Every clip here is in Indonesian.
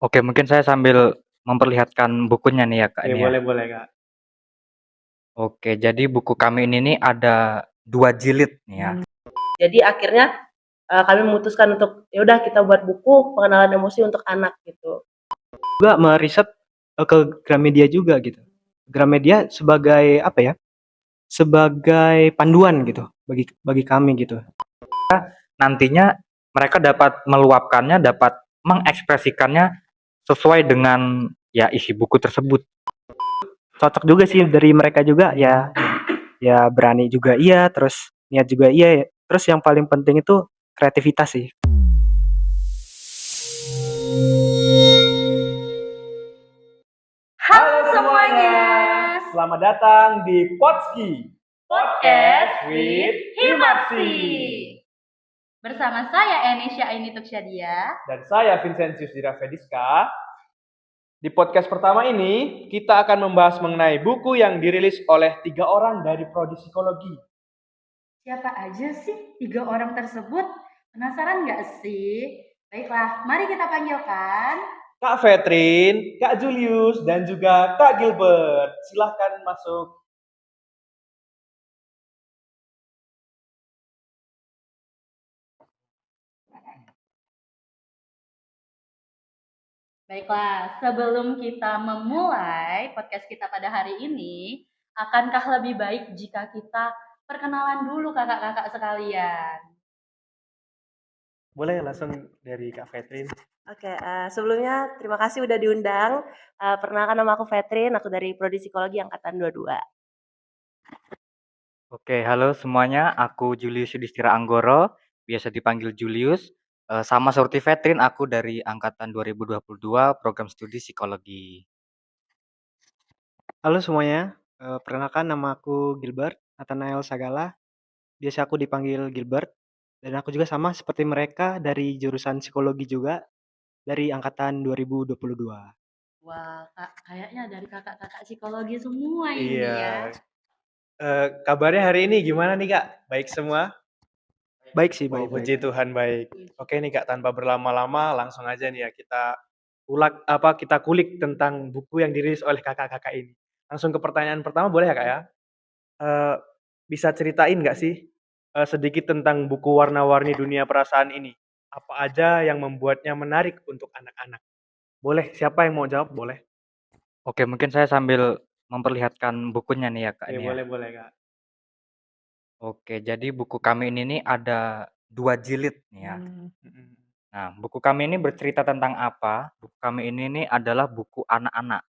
Oke, mungkin saya sambil memperlihatkan bukunya nih ya, Kak, Oke, ini ya. boleh Kak. Oke, jadi buku kami ini nih ada 2 jilid nih ya. Jadi akhirnya kami memutuskan untuk ya udah kita buat buku pengenalan emosi untuk anak gitu. Juga meriset ke Gramedia juga gitu. Gramedia sebagai apa ya? Sebagai panduan gitu bagi kami gitu. Nantinya mereka dapat meluapkannya, dapat mengekspresikannya sesuai dengan ya isi buku tersebut. Cocok juga sih dari mereka juga ya. Ya berani juga iya, terus niat juga iya. Terus yang paling penting itu kreativitas sih. Halo semuanya, Selamat datang di Potski podcast with Himarsi. Bersama saya Enisha Ainituk Syadia dan saya Vincentius Dirafediska. Di podcast pertama ini kita akan membahas mengenai buku yang dirilis oleh 3 orang dari prodi psikologi. Siapa aja sih 3 orang tersebut? Penasaran nggak sih? Baiklah, mari kita panggilkan Kak Vetrin, Kak Julius, dan juga Kak Gilbert. Silahkan masuk. Baiklah, sebelum kita memulai podcast kita pada hari ini, akankah lebih baik jika kita perkenalan dulu kakak-kakak sekalian? Boleh langsung dari Kak Vetrin. Oke, sebelumnya terima kasih udah diundang. Perkenalkan nama aku Vetrin, aku dari prodi psikologi angkatan 22. Oke, halo semuanya, aku Julius Yudhistira Anggoro, biasa dipanggil Julius. Sama seperti Vetrin, aku dari angkatan 2022 program studi psikologi. Halo semuanya, perkenalkan nama aku Gilbert Nathanael Sagala. Biasa aku dipanggil Gilbert. Dan aku juga sama seperti mereka dari jurusan psikologi juga dari angkatan 2022. Wah, kayaknya dari kakak-kakak psikologi semua ini ya. Iya. Kabarnya hari ini gimana nih Kak? Baik semua? Baik sih, Oh, baik. puji Tuhan baik. Oke nih Kak, tanpa berlama-lama langsung aja nih ya kita kita kulik tentang buku yang dirilis oleh kakak-kakak ini. Langsung ke pertanyaan pertama boleh ya Kak ya? Eh, Bisa ceritain nggak sih sedikit tentang buku Warna-Warni Dunia Perasaan ini? Apa aja yang membuatnya menarik untuk anak-anak? Boleh, siapa yang mau jawab? Boleh. Oke, mungkin saya sambil memperlihatkan bukunya nih ya, Kak, ini ya. Boleh Kak. Oke, jadi buku kami ini nih ada 2 jilid nih ya. Mm-mm. Nah, buku kami ini bercerita tentang apa? Buku kami ini nih adalah buku anak-anak.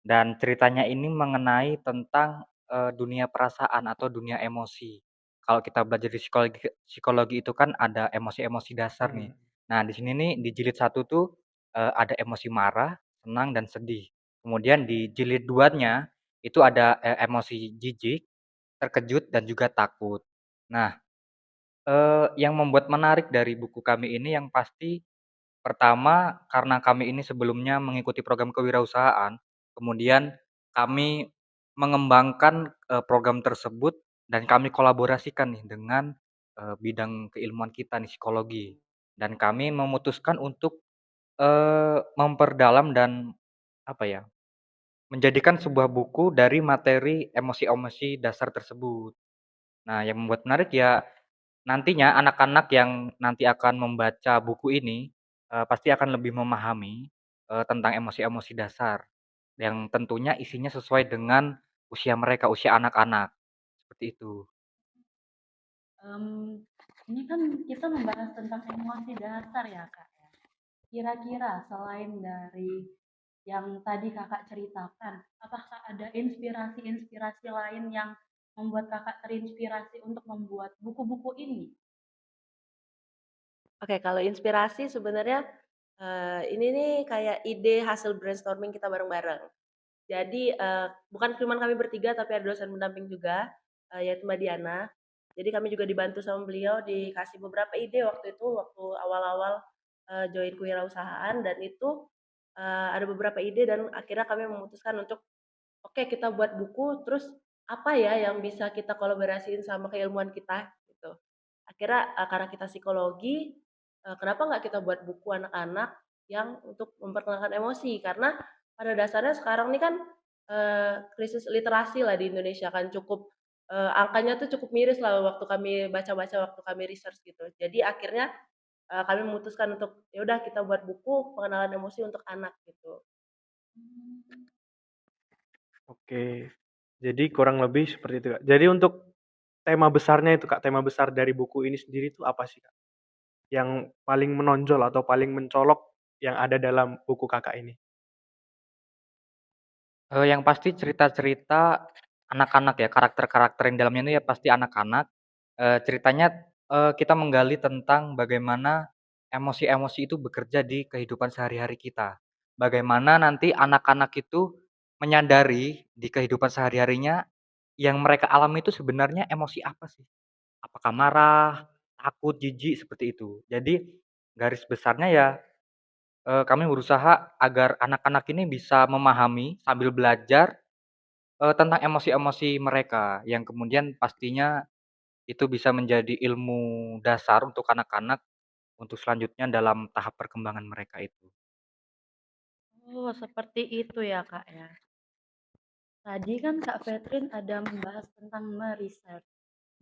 Dan ceritanya ini mengenai tentang dunia perasaan atau dunia emosi. Kalau kita belajar di psikologi itu kan ada emosi-emosi dasar nih. Nah, di sini nih di jilid 1 tuh ada emosi marah, senang dan sedih. Kemudian di jilid 2-nya itu ada emosi jijik, terkejut dan juga takut. Nah, yang membuat menarik dari buku kami ini yang pasti pertama karena kami ini sebelumnya mengikuti program kewirausahaan, kemudian kami mengembangkan program tersebut dan kami kolaborasikan nih dengan bidang keilmuan kita nih psikologi. Dan kami memutuskan untuk memperdalam dan apa ya, menjadikan sebuah buku dari materi emosi-emosi dasar tersebut. Nah, yang membuat menarik ya nantinya anak-anak yang nanti akan membaca buku ini, pasti akan lebih memahami, tentang emosi-emosi dasar, yang tentunya isinya sesuai dengan usia mereka, usia anak-anak, seperti itu. Ini kan kita membahas tentang emosi dasar ya kak ya. Kira-kira selain dari yang tadi kakak ceritakan, apakah ada inspirasi-inspirasi lain yang membuat kakak terinspirasi untuk membuat buku-buku ini? Oke, kalau inspirasi sebenarnya ini nih kayak ide hasil brainstorming kita bareng-bareng. Jadi bukan cuma kami bertiga tapi ada dosen pendamping juga yaitu Mbak Diana. Jadi kami juga dibantu sama beliau dikasih beberapa ide waktu itu waktu awal-awal join kewirausahaan dan itu ada beberapa ide dan akhirnya kami memutuskan untuk oke kita buat buku terus apa ya yang bisa kita kolaborasiin sama keilmuan kita gitu. Akhirnya karena kita psikologi kenapa nggak kita buat buku anak-anak yang untuk memperkenalkan emosi. Karena pada dasarnya sekarang ini kan krisis literasi lah di Indonesia kan cukup angkanya tuh cukup miris lah waktu kami baca-baca, waktu kami research gitu. Jadi akhirnya kami memutuskan untuk ya udah kita buat buku pengenalan emosi untuk anak gitu. Oke. Jadi kurang lebih seperti itu, Kak. Jadi untuk tema besarnya itu, Kak, tema besar dari buku ini sendiri itu apa sih, Kak? Yang paling menonjol atau paling mencolok yang ada dalam buku Kakak ini? Yang pasti cerita-cerita anak-anak ya, karakter-karakter yang dalamnya itu ya pasti anak-anak. Ceritanya, kita menggali tentang bagaimana emosi-emosi itu bekerja di kehidupan sehari-hari kita. Bagaimana nanti anak-anak itu menyadari di kehidupan sehari-harinya yang mereka alami itu sebenarnya emosi apa sih? Apakah marah, takut, jijik, seperti itu. Jadi garis besarnya ya, kami berusaha agar anak-anak ini bisa memahami sambil belajar tentang emosi-emosi mereka, yang kemudian pastinya itu bisa menjadi ilmu dasar untuk anak-anak, untuk selanjutnya dalam tahap perkembangan mereka itu. Oh, seperti itu ya, Kak, ya. Tadi kan Kak Catherine ada membahas tentang meriset.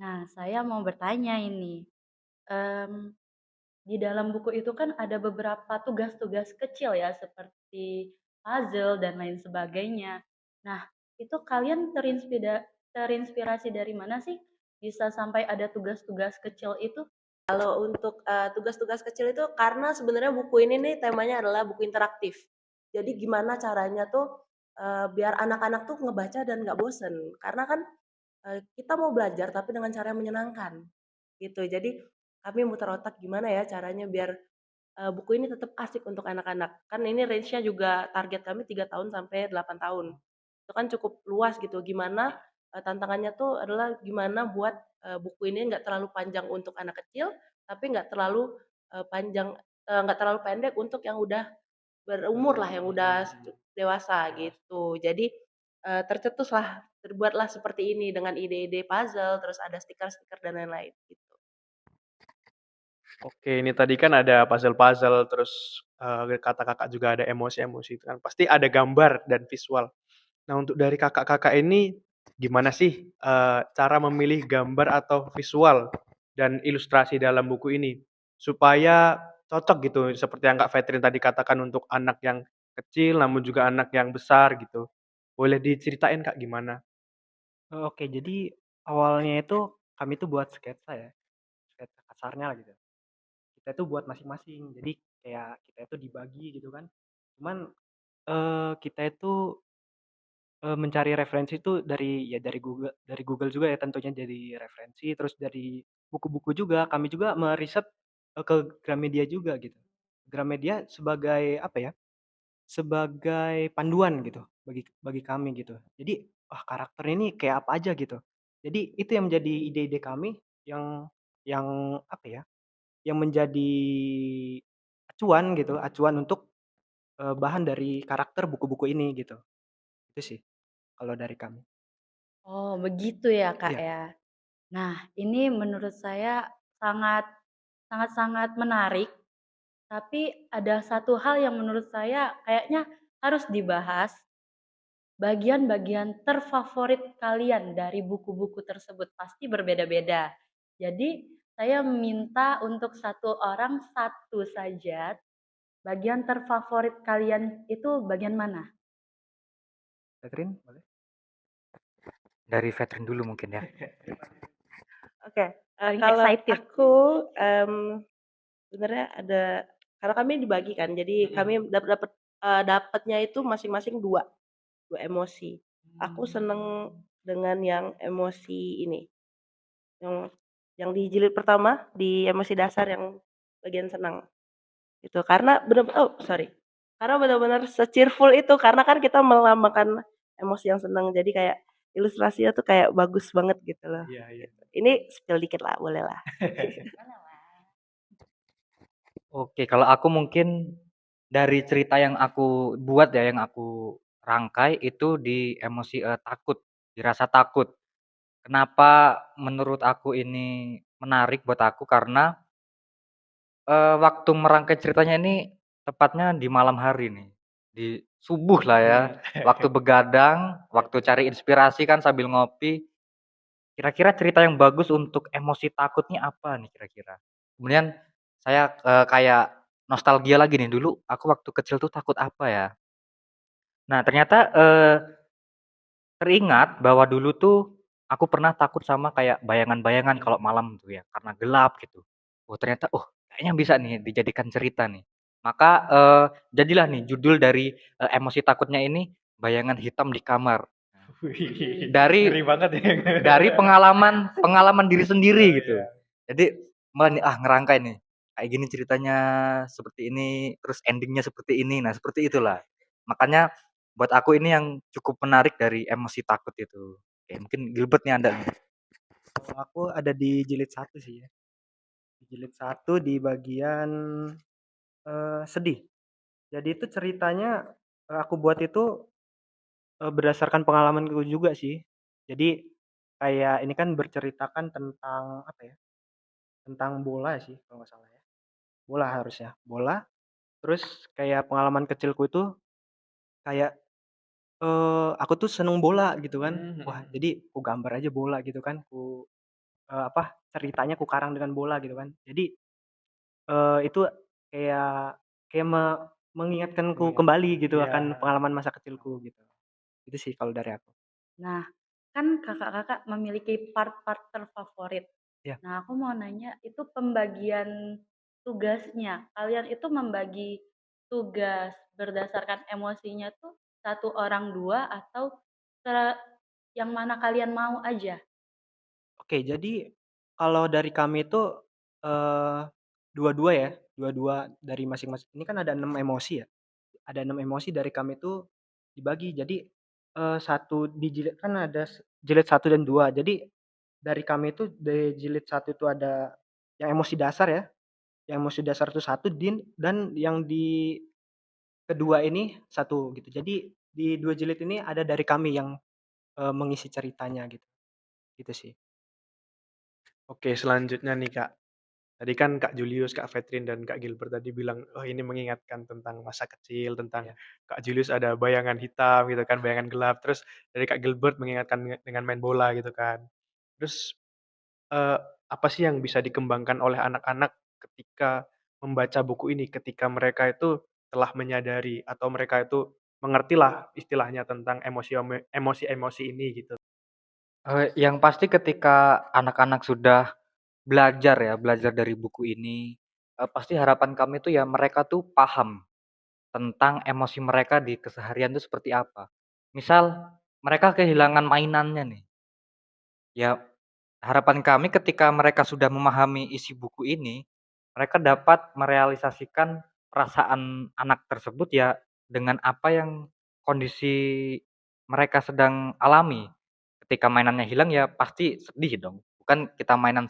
Nah, saya mau bertanya ini. Em, di dalam buku itu kan ada beberapa tugas-tugas kecil ya, seperti puzzle dan lain sebagainya. Nah, itu kalian terinspirasi dari mana sih? Bisa sampai ada tugas-tugas kecil itu? Kalau untuk tugas-tugas kecil itu karena sebenarnya buku ini nih temanya adalah buku interaktif. Jadi gimana caranya tuh biar anak-anak tuh ngebaca dan nggak bosen. Karena kan kita mau belajar tapi dengan cara yang menyenangkan gitu. Jadi kami muter otak gimana ya caranya biar buku ini tetap asik untuk anak-anak. Kan ini range-nya juga target kami 3 tahun sampai 8 tahun. Itu kan cukup luas gitu. Gimana tantangannya tuh adalah gimana buat buku ini nggak terlalu panjang untuk anak kecil, tapi nggak terlalu nggak terlalu pendek untuk yang udah berumur lah, yang udah dewasa gitu. Jadi tercetuslah, terbuatlah seperti ini dengan ide-ide puzzle, terus ada stiker-stiker dan lain-lain gitu. Oke, ini tadi kan ada puzzle-puzzle, terus, kata Kakak juga ada emosi-emosi itu kan, pasti ada gambar dan visual. Nah, untuk dari Kakak-Kakak ini, gimana sih, cara memilih gambar atau visual dan ilustrasi dalam buku ini? Supaya cocok gitu, seperti yang Kak Catherine tadi katakan untuk anak yang kecil, namun juga anak yang besar gitu. Boleh diceritain Kak, gimana? Oke, jadi awalnya itu kami tuh buat sketsa ya, sketsa kasarnya lah gitu. Kita itu buat masing-masing, jadi kayak kita itu dibagi gitu kan. Cuman, kita itu, mencari referensi itu dari Google juga ya tentunya jadi referensi, terus dari buku-buku juga, kami juga meriset, ke Gramedia juga gitu. Gramedia sebagai apa ya, sebagai panduan gitu bagi bagi kami gitu. Jadi, wah karakter ini kayak apa aja gitu. Jadi itu yang menjadi ide-ide kami yang apa ya, yang menjadi acuan gitu, acuan untuk, bahan dari karakter buku-buku ini gitu. Itu sih kalau dari kami. Oh, begitu ya, Kak, Iya. ya. Nah, ini menurut saya sangat sangat-sangat menarik, tapi ada satu hal yang menurut saya kayaknya harus dibahas, bagian-bagian terfavorit kalian dari buku-buku tersebut pasti berbeda-beda. Jadi, saya minta untuk satu orang satu saja, bagian terfavorit kalian itu bagian mana? Catherine boleh? Dari veteran dulu mungkin ya. Oke, Paling kalau excited. aku sebenarnya ada karena kami dibagi kan, jadi kami dapatnya itu masing-masing dua emosi. Aku seneng dengan yang emosi ini, yang di jilid pertama, di emosi dasar yang bagian senang, gitu. Karena karena benar-benar se-cheerful itu, karena kan kita melambangkan emosi yang senang, jadi kayak ilustrasinya tuh kayak bagus banget gitu loh. Iya, iya. Ini spill dikit lah, boleh lah. Oke, kalau aku mungkin dari cerita yang aku buat ya, yang aku rangkai itu di emosi, takut, dirasa takut. Kenapa menurut aku ini menarik buat aku, karena waktu merangkai ceritanya ini tepatnya di malam hari nih, di subuh lah ya, waktu Benar. begadang, waktu cari inspirasi kan sambil ngopi, kira-kira cerita yang bagus untuk emosi takutnya apa nih kira-kira? Kemudian saya, kayak nostalgia lagi nih, dulu aku waktu kecil tuh takut apa ya? Nah ternyata, teringat bahwa dulu tuh aku pernah takut sama kayak bayangan-bayangan kalau malam tuh ya, karena gelap gitu. Oh ternyata, oh kayaknya bisa nih dijadikan cerita nih. Maka, jadilah nih judul dari, emosi takutnya ini, Bayangan Hitam di Kamar. Nah, Wih, dari ngeri banget ya. dari pengalaman pengalaman diri Oh sendiri gitu. iya. Jadi malah nih, ah ngerangkai nih, kayak gini ceritanya, seperti ini, terus ending-nya seperti ini. Nah seperti itulah. Makanya buat aku ini yang cukup menarik dari emosi takut itu. Oke, mungkin Gilbert nih ada nih. Kalau aku ada di jilid satu sih ya. Di jilid satu di bagian sedih. Jadi itu ceritanya aku buat itu berdasarkan pengalamanku juga sih. Jadi kayak ini kan berceritakan tentang apa ya? Tentang bola sih kalau nggak salah ya. Bola harusnya. Bola. Terus kayak pengalaman kecilku itu kayak aku tuh seneng bola gitu kan. Wah, Mhm. jadi ku gambar aja bola gitu kan. Apa, ceritanya ku karang dengan bola gitu kan. Jadi, itu kayak kayak mengingatkanku Mengingatkan. kembali gitu Iya. akan pengalaman masa kecilku gitu. Itu sih kalau dari aku. Nah, kan Kakak-Kakak memiliki part-part terfavorit. Iya. Nah, aku mau nanya itu pembagian tugasnya, kalian itu membagi tugas berdasarkan emosinya tuh satu orang 2 atau se yang mana kalian mau aja? Oke, jadi kalau dari kami itu, eee, dua-dua ya, dua-dua dari masing-masing ini kan ada 6 emosi ya, ada 6 emosi dari kami itu dibagi. Jadi, 1 di jilid kan ada jilid 1 dan 2. Jadi dari kami itu di jilid 1 itu ada yang emosi dasar ya, yang emosi dasar itu satu dan yang di kedua ini satu gitu. Jadi di 2 jilid ini ada dari kami yang, mengisi ceritanya gitu, gitu sih. Oke, selanjutnya nih, Kak. Tadi kan Kak Julius, Kak Catherine, dan Kak Gilbert tadi bilang, "Oh, ini mengingatkan tentang masa kecil, tentang Ya. Kak Julius ada bayangan hitam," gitu kan, bayangan gelap. Terus dari Kak Gilbert mengingatkan dengan main bola gitu kan. Terus, eee, apa sih yang bisa dikembangkan oleh anak-anak ketika membaca buku ini? Ketika mereka itu telah menyadari atau mereka itu mengertilah istilahnya tentang emosi-emosi ini gitu. Yang pasti ketika anak-anak sudah belajar ya, belajar dari buku ini, pasti harapan kami tuh ya mereka tuh paham tentang emosi mereka di keseharian itu seperti apa. Misal mereka kehilangan mainannya nih, ya harapan kami ketika mereka sudah memahami isi buku ini, mereka dapat merealisasikan perasaan anak tersebut ya dengan apa yang kondisi mereka sedang alami. Ketika mainannya hilang ya pasti sedih dong, bukan kita mainan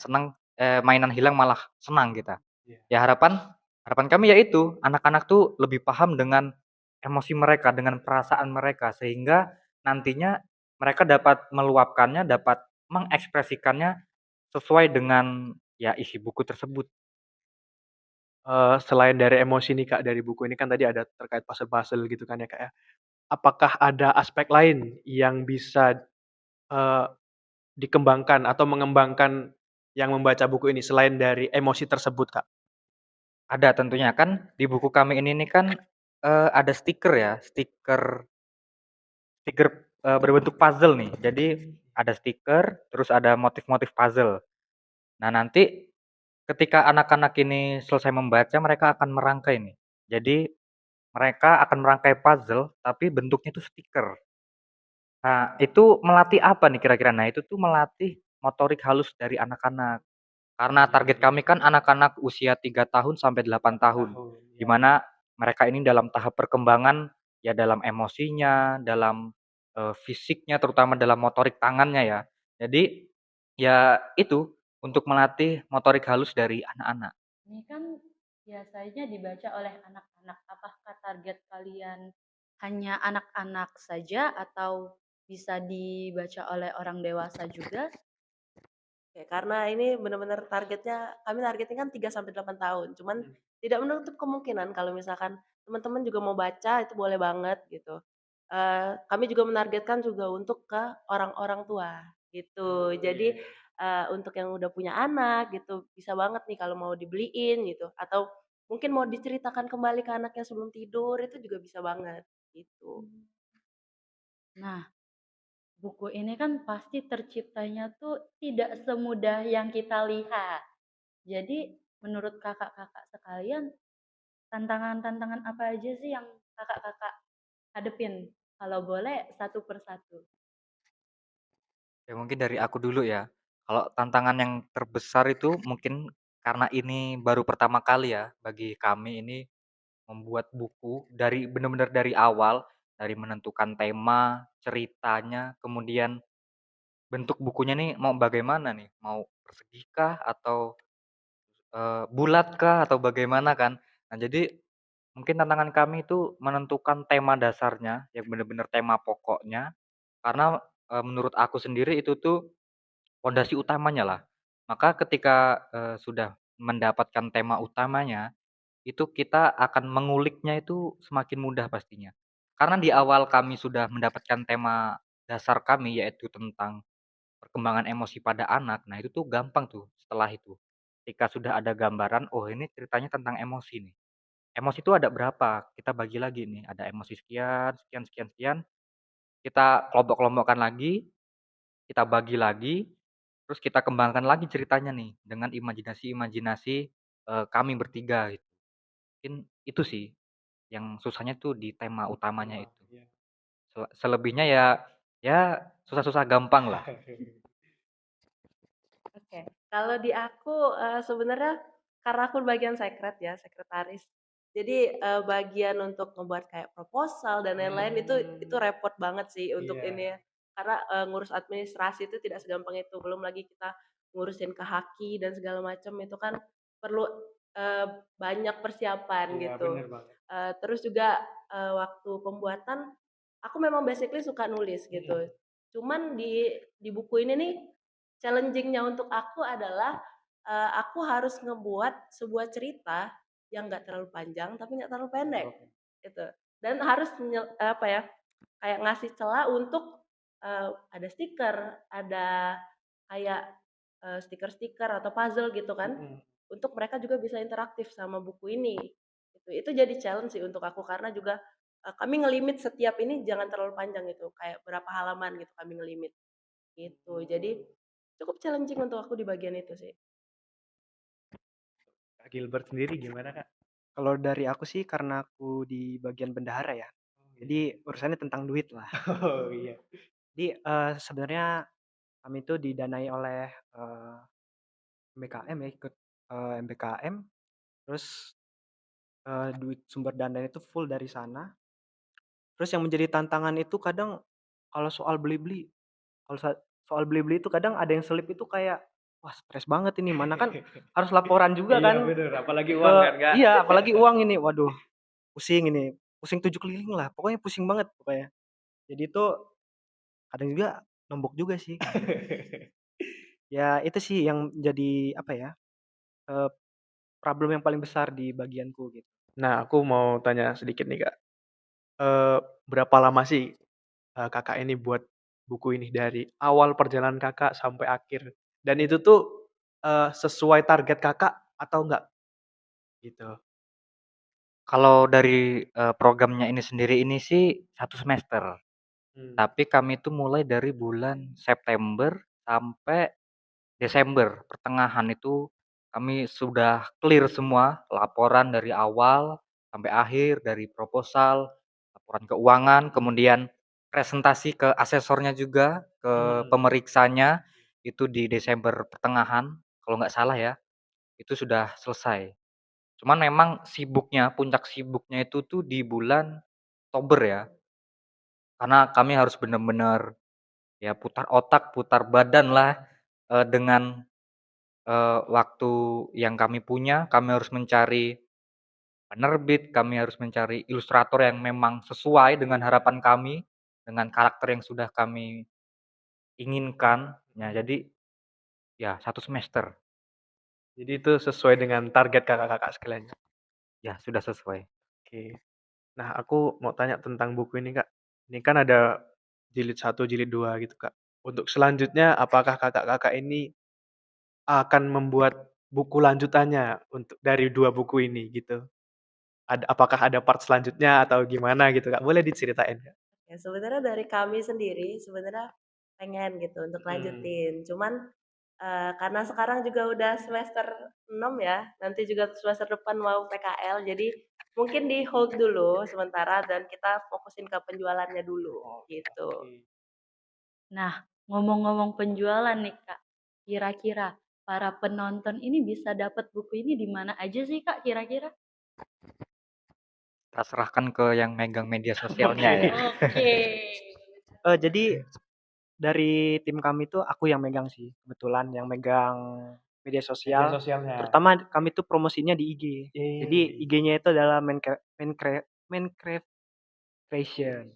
hilang malah senang kita. Iya. Ya harapan harapan kami yaitu anak-anak tuh lebih paham dengan emosi mereka, dengan perasaan mereka, sehingga nantinya mereka dapat meluapkannya, dapat mengekspresikannya sesuai dengan, ya isi buku tersebut. Selain dari emosi nih, Kak, dari buku ini kan tadi ada terkait puzzle-puzzle gitu kan ya, Kak, ya. Apakah ada aspek lain yang bisa, eee, dikembangkan atau mengembangkan yang membaca buku ini selain dari emosi tersebut, Kak? Ada tentunya kan di buku kami ini nih kan, ada stiker ya, stiker stiker, berbentuk puzzle nih. Jadi ada stiker, terus ada motif-motif puzzle. Nah nanti ketika anak-anak ini selesai membaca mereka akan merangkai nih. Jadi mereka akan merangkai puzzle tapi bentuknya itu stiker. Nah itu melatih apa nih kira-kira? Nah itu tuh melatih motorik halus dari anak-anak. Karena target Wih, kami kan anak-anak usia 3 tahun sampai 8 8 tahun, tahun, di iya, iya. mana mereka ini dalam tahap perkembangan, ya dalam emosinya, dalam, fisiknya, terutama dalam motorik tangannya ya. Jadi, ya itu, untuk melatih motorik halus dari anak-anak. Ini kan biasanya dibaca oleh anak-anak. Apakah target kalian hanya anak-anak saja atau bisa dibaca oleh orang dewasa juga? Oke, karena ini benar-benar kami targetnya kan 3 sampai 8 tahun, cuman Mhm. tidak menutup kemungkinan kalau misalkan teman-teman juga mau baca itu boleh banget gitu. Kami juga menargetkan juga untuk ke orang-orang tua gitu. Oh, iya Jadi, iya. untuk yang udah punya anak gitu bisa banget nih kalau mau dibeliin gitu, atau mungkin mau diceritakan kembali ke anaknya sebelum tidur itu juga bisa banget gitu. Nah, buku ini kan pasti terciptanya tuh tidak semudah yang kita lihat. Jadi menurut kakak-kakak sekalian, tantangan-tantangan apa aja sih yang kakak-kakak hadepin? Kalau boleh satu persatu. Ya mungkin dari aku dulu ya. Kalau tantangan yang terbesar itu mungkin karena ini baru pertama kali ya bagi kami ini membuat buku dari benar-benar dari awal, dari menentukan tema, ceritanya, kemudian bentuk bukunya nih mau bagaimana nih, mau persigikah atau, bulatkah atau bagaimana kan. Nah jadi mungkin tantangan kami itu menentukan tema dasarnya yang benar-benar tema pokoknya, karena, menurut aku sendiri itu tuh pondasi utamanya lah. Maka ketika, sudah mendapatkan tema utamanya, itu kita akan menguliknya itu semakin mudah pastinya. Karena di awal kami sudah mendapatkan tema dasar kami, yaitu tentang perkembangan emosi pada anak. Nah, itu tuh gampang tuh setelah itu. Ketika sudah ada gambaran, oh ini ceritanya tentang emosi nih. Emosi itu ada berapa? Kita bagi lagi nih, ada emosi sekian, sekian, sekian, sekian. Kita kelompok-kelompokkan lagi, kita bagi lagi, terus kita kembangkan lagi ceritanya nih dengan imajinasi-imajinasi, kami bertiga gitu. Mungkin itu sih yang susahnya tuh di tema utamanya Tema, itu. iya. Selebihnya ya ya susah-susah gampang lah. Oke, kalau di aku, sebenarnya karena aku bagian sekret ya, sekretaris. Jadi, bagian untuk ngebuat kayak proposal dan lain-lain itu Mmm, repot banget sih untuk iya. ini ya. Karena, ngurus administrasi itu tidak segampang itu, belum lagi kita ngurusin ke haki dan segala macam itu kan perlu, eee, banyak persiapan Iya, gitu. bener banget. Terus juga, waktu pembuatan aku memang basically suka nulis gitu. Mhm. Cuman di buku ini nih challenging-nya untuk aku adalah, aku harus ngebuat sebuah cerita yang nggak terlalu panjang, tapi nggak terlalu Nggak pendek, terlalu gitu. Dan harus apa ya, kayak ngasih celah untuk, ada stiker, ada kayak, stiker-stiker atau puzzle gitu kan, mhm. untuk mereka juga bisa interaktif sama buku ini, gitu. Itu jadi challenge sih untuk aku karena juga, kami ngelimit setiap ini jangan terlalu panjang gitu, kayak berapa halaman gitu kami ngelimit, gitu. Jadi Mmm. cukup challenging untuk aku di bagian itu sih. Kak Gilbert sendiri gimana, Kak? Kalau dari aku sih karena aku di bagian bendahara ya, Oh, iya. jadi urusannya tentang duit lah. Oh, iya. Jadi, sebenarnya kami itu didanai oleh, MBKM ya, ikut, MBKM, terus, duit sumber dananya itu full dari sana. Terus yang menjadi tantangan itu kadang kalau soal beli-beli, kalau soal beli-beli itu kadang ada yang selip itu kayak, wah stres banget ini, mana kan harus laporan juga Iya, kan bener, apalagi ke uang kan, Kak? iya, apalagi uang ini, waduh pusing ini, pusing 7 keliling lah, pokoknya pusing banget pokoknya. Jadi itu kadang juga nombok juga sih. Ya itu sih yang jadi apa ya, eee, problem yang paling besar di bagianku gitu. Nah, aku mau tanya sedikit nih, Kak. Eee, berapa lama sih, Kakak ini buat buku ini dari awal perjalanan Kakak sampai akhir? Dan itu tuh, sesuai target Kakak atau enggak? Gitu. Kalau dari, programnya ini sendiri ini sih 1 semester, Mmm, tapi kami itu mulai dari bulan September sampai Desember, pertengahan itu kami sudah clear semua laporan dari awal sampai akhir, dari proposal, laporan keuangan, kemudian presentasi ke asesornya juga, ke mhm. pemeriksanya, itu di Desember pertengahan kalau nggak salah ya, itu sudah selesai. Cuman memang sibuknya, puncak sibuknya itu tuh di bulan Oktober ya, karena kami harus benar-benar ya putar otak, putar badan lah, dengan waktu yang kami punya, kami harus mencari penerbit, kami harus mencari ilustrator yang memang sesuai dengan harapan kami, dengan karakter yang sudah kami inginkan. Ya, jadi Ya 1 semester. Jadi itu sesuai dengan target kakak-kakak sekalian? Ya sudah sesuai. Oke. Nah, aku mau tanya tentang buku ini, Kak. Ini kan ada jilid 1, jilid 2 gitu, Kak. Untuk selanjutnya apakah kakak-kakak ini akan membuat buku lanjutannya untuk dari 2 buku ini gitu? Apakah ada part selanjutnya atau gimana gitu, Kak? Boleh diceritain, Kak? Ya sebenarnya dari kami sendiri sebenarnya pengen gitu untuk Mhm. lanjutin, cuman, karena sekarang juga udah semester 6 ya, nanti juga semester depan mau PKL, jadi mungkin di-hold dulu sementara dan kita fokusin ke penjualannya dulu, Oh, gitu. oke. Nah, ngomong-ngomong penjualan nih Kak, kira-kira para penonton ini bisa dapat buku ini di mana aja sih Kak kira-kira? Kita serahkan ke yang megang media sosialnya Oke. ya. Oke. Jadi dari tim kami tuh aku yang megang sih, kebetulan yang megang media Media sosial, sosialnya. terutama kami tuh promosinya di IG. Jadi Di IG. IG-nya itu adalah Minecraft Creation.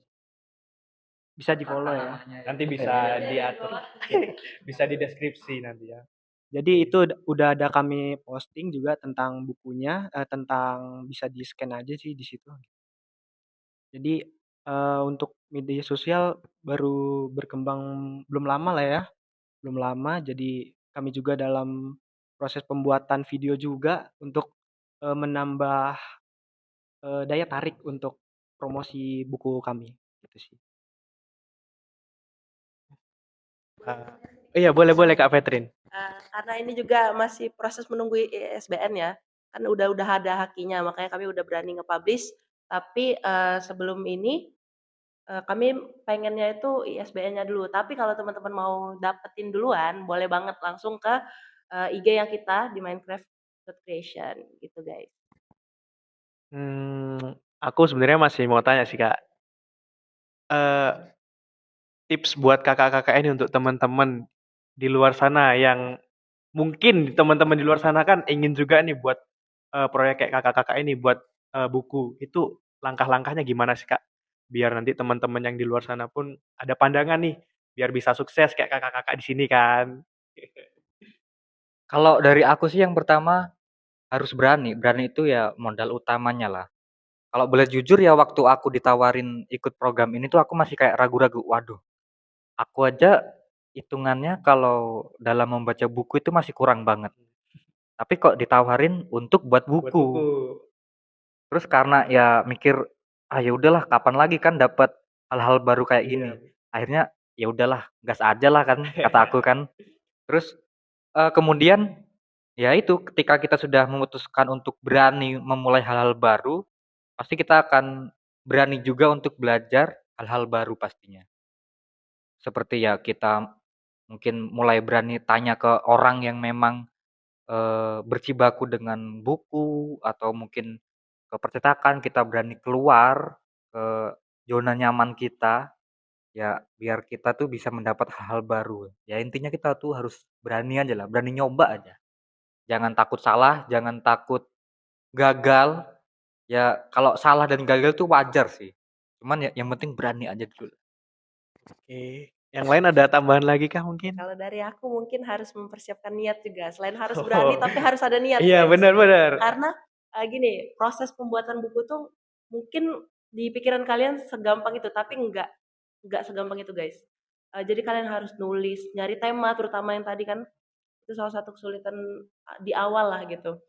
Bisa di-follow ya. Nanti Oke. bisa diatur. Bisa di deskripsi nanti ya. Jadi itu udah ada kami posting juga tentang bukunya, tentang bisa di-scan aja sih di situ. Jadi, untuk media sosial baru berkembang belum lama lah ya, belum lama. Jadi kami juga dalam proses pembuatan video juga untuk, menambah, daya tarik untuk promosi buku kami, gitu sih. Iya boleh Kak Petrin. Karena ini juga masih proses menunggu ISBN ya, kan udah ada hakinya makanya kami udah berani nge-publish, tapi, sebelum ini, kami pengennya itu ISBN-nya dulu, tapi kalau teman-teman mau dapetin duluan boleh banget langsung ke, IG yang kita di Minecraft.creation gitu guys. Aku sebenarnya masih mau tanya sih, Kak. Eee, Tips buat kakak-kakak ini untuk teman-teman di luar sana yang mungkin teman-teman di luar sana kan ingin juga nih buat, proyek kayak kakak-kakak ini buat, buku. Itu langkah-langkahnya gimana sih, Kak? Biar nanti teman-teman yang di luar sana pun ada pandangan nih, biar bisa sukses kayak kakak-kakak di sini kan. Kalau dari aku sih yang pertama harus berani, berani itu ya modal utamanya lah. Kalau boleh jujur ya waktu aku ditawarin ikut program ini tuh aku masih kayak ragu-ragu, waduh aku aja hitungannya kalau dalam membaca buku itu masih kurang banget. Tapi kok ditawarin untuk buat Buat buku. buku. Terus karena ya mikir, ah ya udahlah kapan lagi kan dapat hal-hal baru kayak gini. Iya. Akhirnya ya udahlah gas aja lah kan kata aku kan. Terus kemudian ya itu ketika kita sudah memutuskan untuk berani memulai hal-hal baru, pasti kita akan berani juga untuk belajar hal-hal baru pastinya. Seperti ya kita mungkin mulai berani tanya ke orang yang memang, berjibaku dengan buku atau mungkin ke percetakan, kita berani keluar ke zona nyaman kita, ya biar kita tuh bisa mendapat hal-hal baru. Ya intinya kita tuh harus berani aja lah, berani nyoba aja. Jangan takut salah, jangan takut gagal, ya kalau salah dan gagal tuh wajar sih. Cuman ya yang penting berani aja dulu. Oke. Yang lain ada tambahan lagi kah mungkin? Kalau dari aku mungkin harus mempersiapkan niat juga, selain harus berani Oh. tapi harus ada niat Iya, guys. benar. Karena, gini, proses pembuatan buku tuh mungkin di pikiran kalian segampang itu, tapi enggak segampang itu guys. Jadi kalian harus nulis, nyari tema terutama yang tadi kan, itu salah satu kesulitan, di awal lah gitu.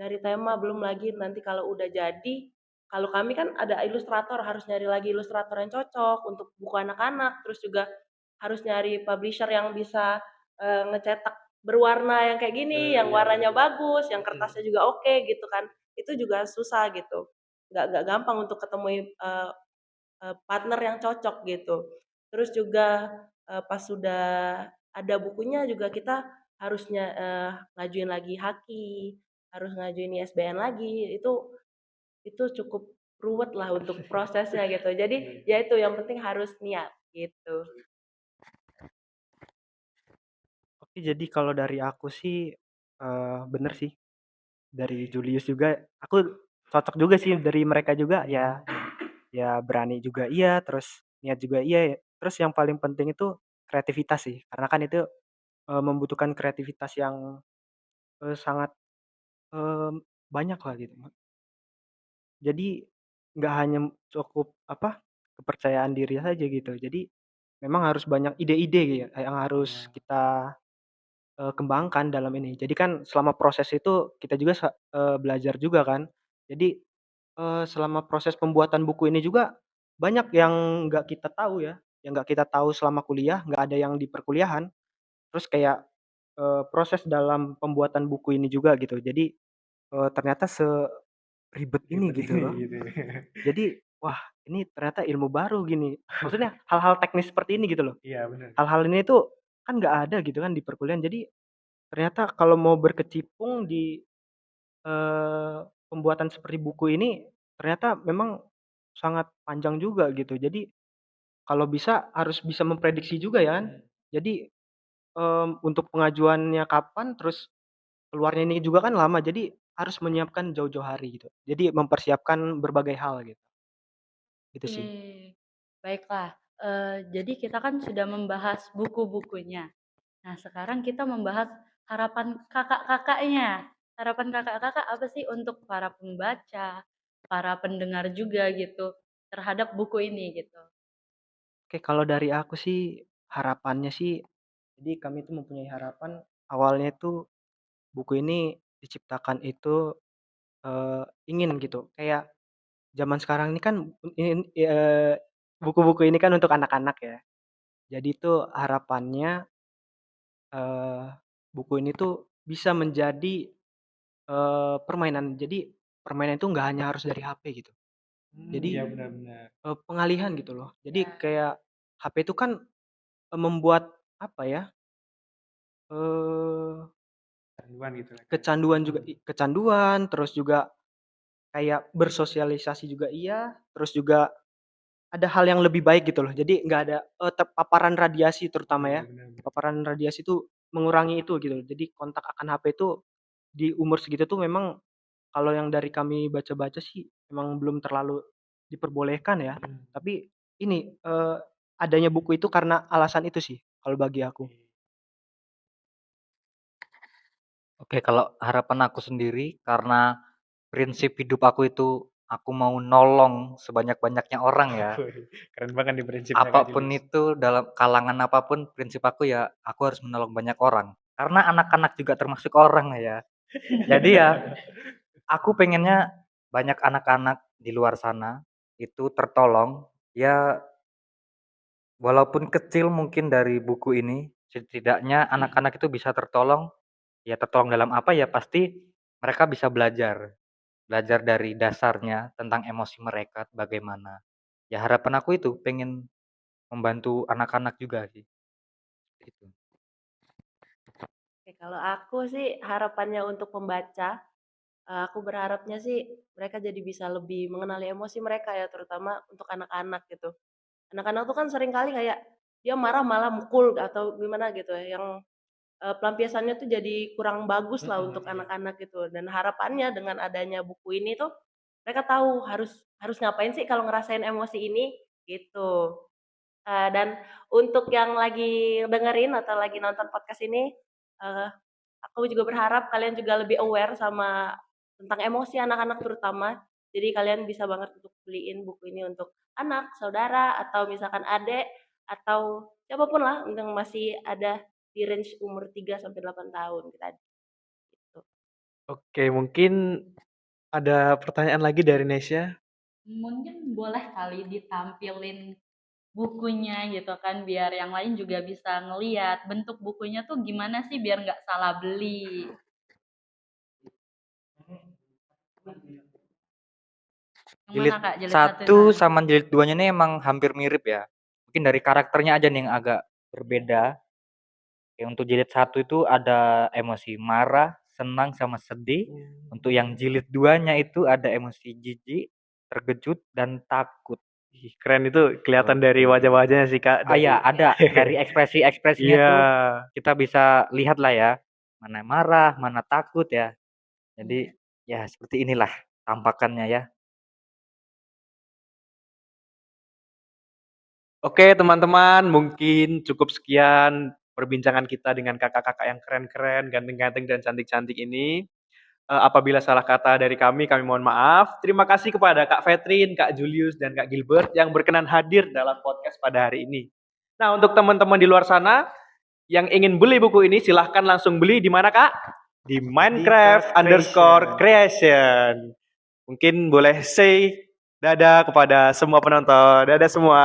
Nyari tema, belum lagi nanti kalau udah jadi, kalau kami kan ada ilustrator, harus nyari lagi ilustrator yang cocok untuk buku anak-anak, terus juga harus nyari publisher yang bisa, ngecetak berwarna yang kayak gini, yang Iya, warnanya bagus, yang mhm. kertasnya juga oke gitu kan. Itu juga susah gitu, nggak gampang untuk ketemu, partner yang cocok gitu. Terus juga, pas sudah ada bukunya juga kita harusnya, ngajuin lagi haki, harus ngajuin ISBN lagi, itu cukup ruwet lah untuk prosesnya gitu. Jadi, Iya. ya itu yang penting harus niat, gitu. Oke, jadi kalau dari aku sih, bener sih, dari Julius juga, aku cocok juga sih dari mereka juga, ya ya berani juga iya, terus niat juga iya ya, terus yang paling penting itu kreativitas sih, karena kan itu membutuhkan kreativitas yang, sangat, banyak lah gitu. Jadi nggak hanya cukup kepercayaan diri saja gitu. Jadi memang harus banyak ide-ide ya yang harus Iya. kita, kembangkan dalam ini. Jadi kan selama proses itu kita juga belajar juga kan. Jadi, selama proses pembuatan buku ini juga banyak yang nggak kita tahu ya, yang nggak kita tahu selama kuliah, nggak ada yang di perkuliahan. Terus kayak, proses dalam pembuatan buku ini juga gitu. Jadi, ternyata seribet ini Ribet gitu ini loh. gitu ya. Jadi, wah ini ternyata ilmu baru gini. Maksudnya hal-hal teknis seperti ini gitu loh. Iya bener. Hal-hal ini tuh kan nggak ada gitu kan di perkuliahan. Jadi ternyata kalau mau berkecimpung di, eee, pembuatan seperti buku ini, ternyata memang sangat panjang juga gitu. Jadi kalau bisa harus bisa memprediksi juga ya kan. Jadi, untuk pengajuannya kapan, terus keluarnya ini juga kan lama. Jadi harus menyiapkan jauh-jauh hari gitu. Jadi mempersiapkan berbagai hal gitu. Gitu sih. Oke, baiklah. Jadi kita kan sudah membahas buku-bukunya. Nah, sekarang kita membahas harapan kakak-kakaknya. Harapan kakak-kakak apa sih untuk para pembaca, para pendengar juga gitu, terhadap buku ini gitu? Oke, kalau dari aku sih harapannya sih, jadi kami itu mempunyai harapan awalnya itu buku ini diciptakan itu, ingin gitu, kayak zaman sekarang ini kan buku-buku ini kan untuk anak-anak ya. Jadi itu harapannya, eee, buku ini tuh bisa menjadi, permainan. Jadi permainan itu nggak hanya harus dari HP gitu. Jadi, Iya benar benar. pengalihan gitu loh. Jadi kayak HP itu kan, membuat apa ya, eee Canduan gitu lah kan. kecanduan juga kecanduan, terus juga kayak bersosialisasi juga iya, terus juga ada hal yang lebih baik gitu loh. Jadi nggak ada, paparan radiasi terutama Iya ya, benar benar. paparan radiasi itu mengurangi itu gitu. Jadi kontak akan HP itu di umur segitu tuh memang kalau yang dari kami baca-baca sih memang belum terlalu diperbolehkan ya. Mhm. Tapi ini, adanya buku itu karena alasan itu sih kalau bagi aku. Oke. Oke, kalau harapan aku sendiri karena prinsip hidup aku itu aku mau nolong sebanyak-banyaknya orang ya. Wih, keren banget nih prinsipnya Kak Apapun Julius. itu dalam kalangan apapun prinsip aku ya aku harus menolong banyak orang. Karena anak-anak juga termasuk orang ya. Jadi ya aku pengennya banyak anak-anak di luar sana itu tertolong ya walaupun kecil mungkin dari buku ini setidaknya anak-anak itu bisa tertolong. Ya tertolong dalam apa, ya pasti mereka bisa belajar. Belajar dari dasarnya tentang emosi mereka bagaimana. Ya harapan aku itu pengen membantu anak-anak juga sih, gitu. Oke, kalau aku sih harapannya untuk pembaca, aku berharapnya sih mereka jadi bisa lebih mengenali emosi mereka ya, terutama untuk anak-anak gitu. Anak-anak tuh kan sering kali kayak dia marah malah mukul atau gimana gitu ya, yang pelampiasannya tuh jadi kurang bagus lah untuk Iya. anak-anak gitu. Dan harapannya dengan adanya buku ini tuh mereka tahu harus harus ngapain sih kalau ngerasain emosi ini gitu. Dan untuk yang lagi dengerin atau lagi nonton podcast ini, eee, aku juga berharap kalian juga lebih aware sama tentang emosi anak-anak terutama. Jadi kalian bisa banget untuk beliin buku ini untuk anak, saudara, atau misalkan adik, atau siapapun lah yang masih ada di range umur 3 sampai 8 tahun tadi, gitu. Oke, mungkin ada pertanyaan lagi dari Nesya. Mungkin boleh kali ditampilin bukunya gitu kan, biar yang lain juga bisa ngeliat bentuk bukunya tuh gimana sih biar nggak salah beli. Yang mana Jilid Kak? Jilid 1 satunya? sama jilid 2-nya ini emang hampir mirip ya. Mungkin dari karakternya aja nih yang agak berbeda. Ya untuk jilid 1 itu ada emosi marah, senang, sama sedih. Untuk yang jilid 2-nya itu ada emosi jijik, terkejut, dan takut. Ih, keren itu kelihatan dari Oke. wajah-wajahnya sih Kak, Ah, dari ya ada. Dari ekspresi-ekspresinya iya. tuh kita bisa lihat lah ya, mana marah, mana takut ya. Jadi ya seperti inilah tampakannya ya. Oke teman-teman, mungkin cukup sekian perbincangan kita dengan kakak-kakak yang keren-keren, ganteng-ganteng dan cantik-cantik ini. Apabila salah kata dari kami mohon maaf. Terima kasih kepada Kak Fetrin, Kak Julius, dan Kak Gilbert yang berkenan hadir dalam podcast pada hari ini. Nah, untuk teman-teman di luar sana yang ingin beli buku ini, silahkan langsung beli di mana, Kak? Di Minecraft_creation. Mungkin boleh say dadah kepada semua penonton. Dadah semua.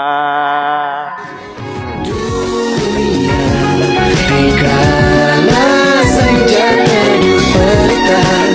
Kala senja bertahan